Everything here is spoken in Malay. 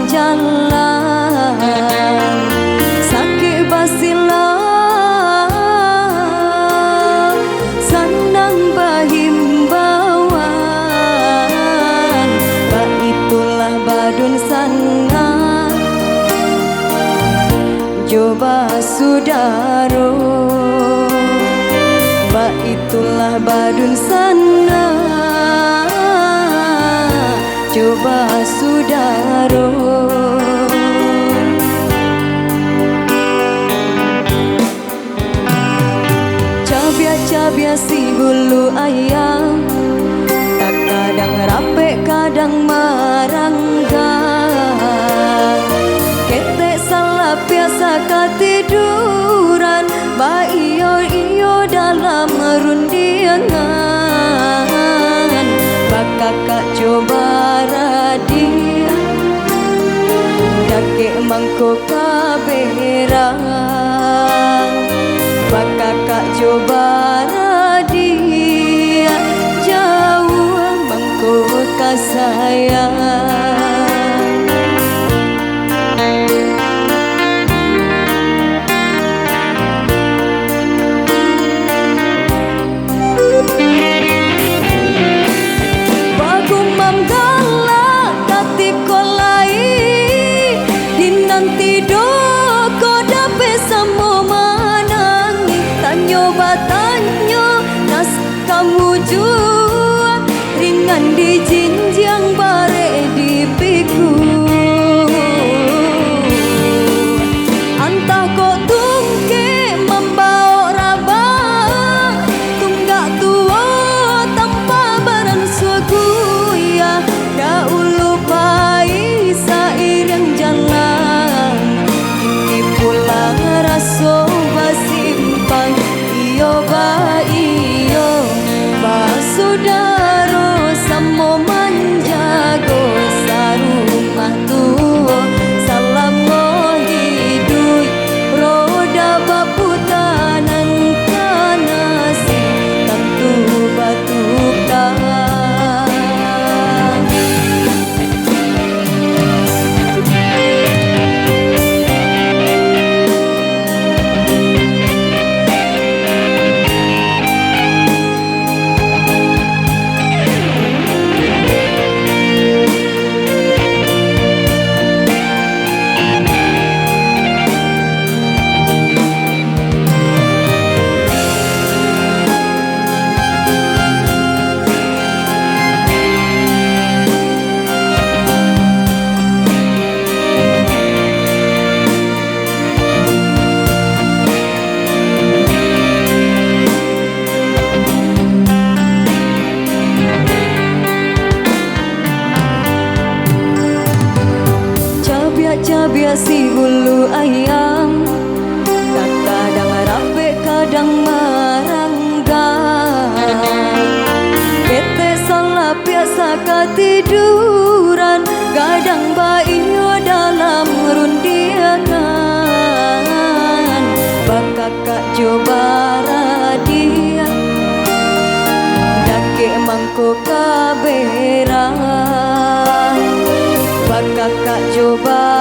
jalan sakit basilah senang bahimbauan itulah badun sana coba sudaro itulah badun sana coba sudaro cabia si hulu ayam tak kadang rape kadang maranggang ketek salah biasa ketiduran ba iyo dalam merundiangan bakakak coba radia dake mangko kaberang bakakak coba radia jauh mangko kasayang. Ringan di jinjang bare di piku antah kok tungke membawa raba tunggak tua tanpa baran suaku ya dahulu pai seiring jalan ini pulang raso basimpang iyo ba sudaro samo manjago sarumah tuo salam hidui roda baputanan kanasi tentu batu cabia si hulu ayam tak kadang rape kadang maranggang kete salah biasa ketiduran kadang bayo dalam rundiangan bakakak coba radia dake mangko kaberang bakakak coba